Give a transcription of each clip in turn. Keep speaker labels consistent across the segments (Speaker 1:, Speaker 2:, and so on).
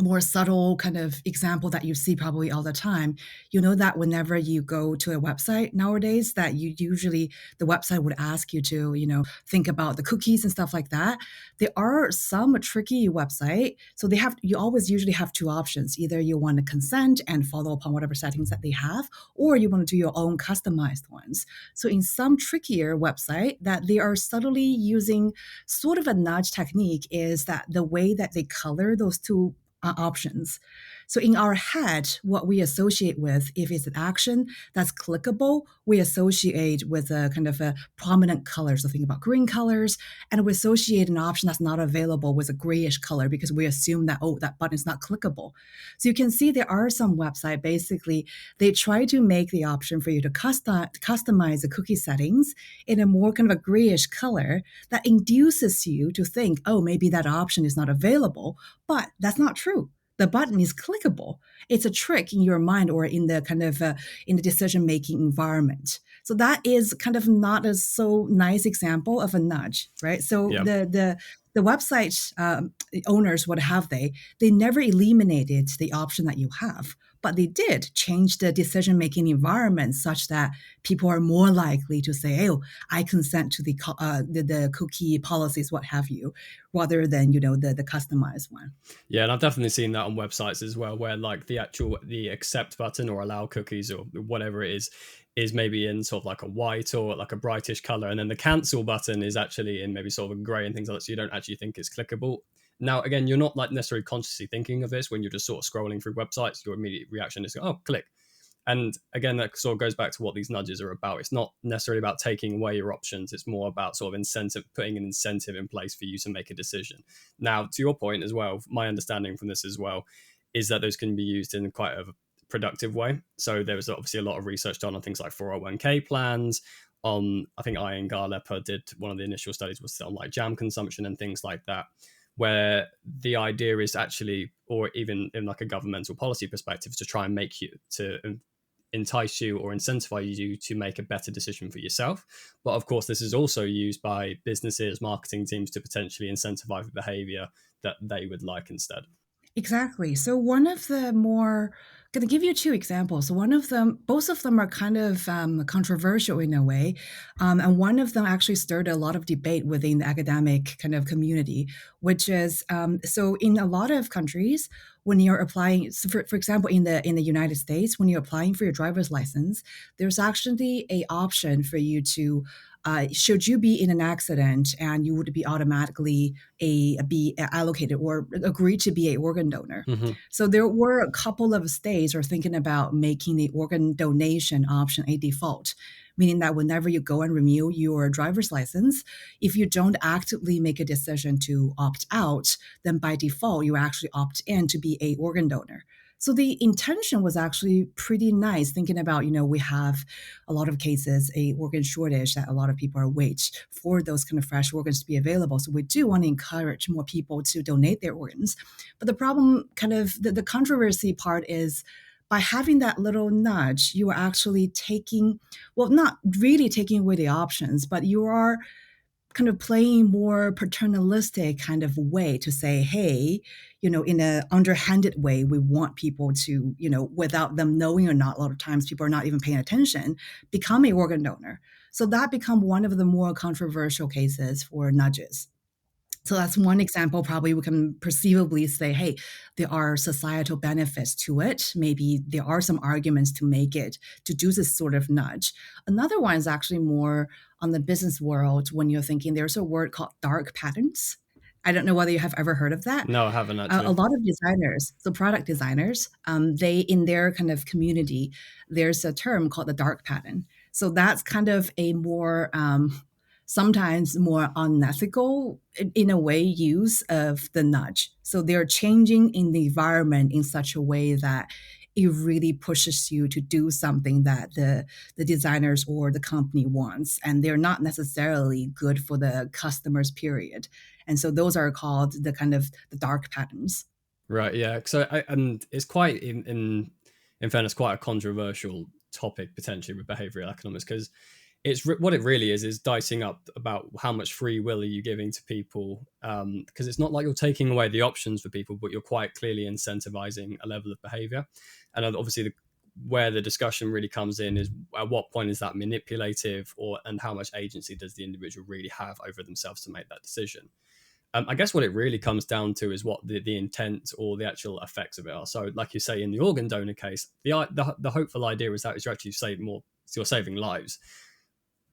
Speaker 1: more subtle kind of example that you see probably all the time, you know that whenever you go to a website nowadays, that you usually the website would ask you to, think about the cookies and stuff like that. There are some tricky website, so you always usually have two options. Either you want to consent and follow upon whatever settings that they have, or you want to do your own customized ones. So in some trickier website that they are subtly using sort of a nudge technique is that the way that they color those two options. So in our head, what we associate with, if it's an action that's clickable, we associate with a kind of a prominent color. So think about green colors, and we associate an option that's not available with a grayish color because we assume that, oh, that button is not clickable. So you can see there are some website, basically, they try to make the option for you to customize the cookie settings in a more kind of a grayish color that induces you to think, oh, maybe that option is not available, but that's not true. The button is clickable. It's a trick in your mind or in the kind of in the decision making environment. So that is kind of not a so nice example of a nudge, right? So
Speaker 2: Yeah.
Speaker 1: the website owners, what have they never eliminated the option that you have, but they did change the decision making environment such that people are more likely to say, oh, I consent to the cookie policies, what have you, rather than the customized one.
Speaker 2: Yeah, and I've definitely seen that on websites as well, where like the accept button or allow cookies or whatever it is maybe in sort of like a white or like a brightish color, and then the cancel button is actually in maybe sort of a gray and things like that, so you don't actually think it's clickable. Now, again, you're not like necessarily consciously thinking of this when you're just sort of scrolling through websites. Your immediate reaction is, oh, click. And again, that sort of goes back to what these nudges are about. It's not necessarily about taking away your options. It's more about sort of incentive, putting an incentive in place for you to make a decision. Now, to your point as well, my understanding from this as well is that those can be used in quite a productive way. So there was obviously a lot of research done on things like 401k plans. On, I think Ian Garlepper did one of the initial studies was on like jam consumption and things like that, where the idea is actually, or even in like a governmental policy perspective, to try and make you to entice you or incentivize you to make a better decision for yourself. But of course, this is also used by businesses, marketing teams to potentially incentivize the behavior that they would like instead.
Speaker 1: Exactly. So one of the more going to give you two examples. So one of them, both of them are kind of controversial in a way, and one of them actually stirred a lot of debate within the academic kind of community, which is so in a lot of countries when you're applying, so for example, in the United States, when you're applying for your driver's license, there's actually a option for you to should you be in an accident and you would be automatically be allocated or agreed to be a organ donor.
Speaker 2: Mm-hmm.
Speaker 1: So there were a couple of states are thinking about making the organ donation option a default, meaning that whenever you go and renew your driver's license, if you don't actively make a decision to opt out, then by default you actually opt in to be a organ donor. So the intention was actually pretty nice, thinking about, we have a lot of cases, a organ shortage that a lot of people are waiting for those kind of fresh organs to be available. So we do want to encourage more people to donate their organs. But the problem, kind of the controversy part is by having that little nudge, you are actually taking, well, not really taking away the options, but you are kind of playing more paternalistic kind of way to say, hey, in a underhanded way, we want people to, without them knowing or not, a lot of times people are not even paying attention, become a organ donor. So that become one of the more controversial cases for nudges. So that's one example. Probably we can perceivably say, hey, there are societal benefits to it. Maybe there are some arguments to make it, to do this sort of nudge. Another one is actually more on the business world when you're thinking there's a word called dark patterns. I don't know whether you have ever heard of that.
Speaker 2: No, I haven't
Speaker 1: A
Speaker 2: actually.
Speaker 1: lot of designers, so product designers, they in their kind of community, there's a term called the dark pattern. So that's kind of a more sometimes more unethical in a way use of the nudge. So they're changing in the environment in such a way that it really pushes you to do something that the designers or the company wants, and they're not necessarily good for the customers, period. And so those are called the kind of the dark patterns.
Speaker 2: Right, yeah. So, and it's quite in fairness, quite a controversial topic potentially with behavioral economics because what it really is dicing up about how much free will are you giving to people, because it's not like you're taking away the options for people, but you're quite clearly incentivizing a level of behavior. And obviously where the discussion really comes in is at what point is that manipulative, and how much agency does the individual really have over themselves to make that decision. I guess what it really comes down to is what the intent or the actual effects of it are. So, like you say, in the organ donor case, the hopeful idea is that you're actually you're saving lives.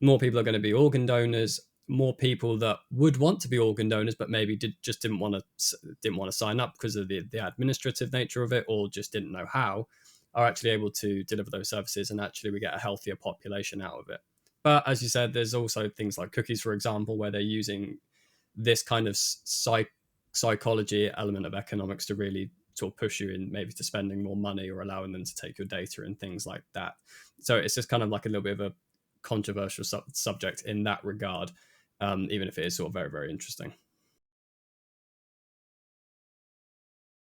Speaker 2: More people are going to be organ donors. More people that would want to be organ donors, but maybe just didn't want to sign up because of the administrative nature of it, or just didn't know how, are actually able to deliver those services, and actually we get a healthier population out of it. But as you said, there's also things like cookies, for example, where they're using this kind of psychology element of economics to really sort of push you in maybe to spending more money, or allowing them to take your data and things like that. So it's just kind of like a little bit of a controversial subject in that regard, even if it is sort of very, very interesting.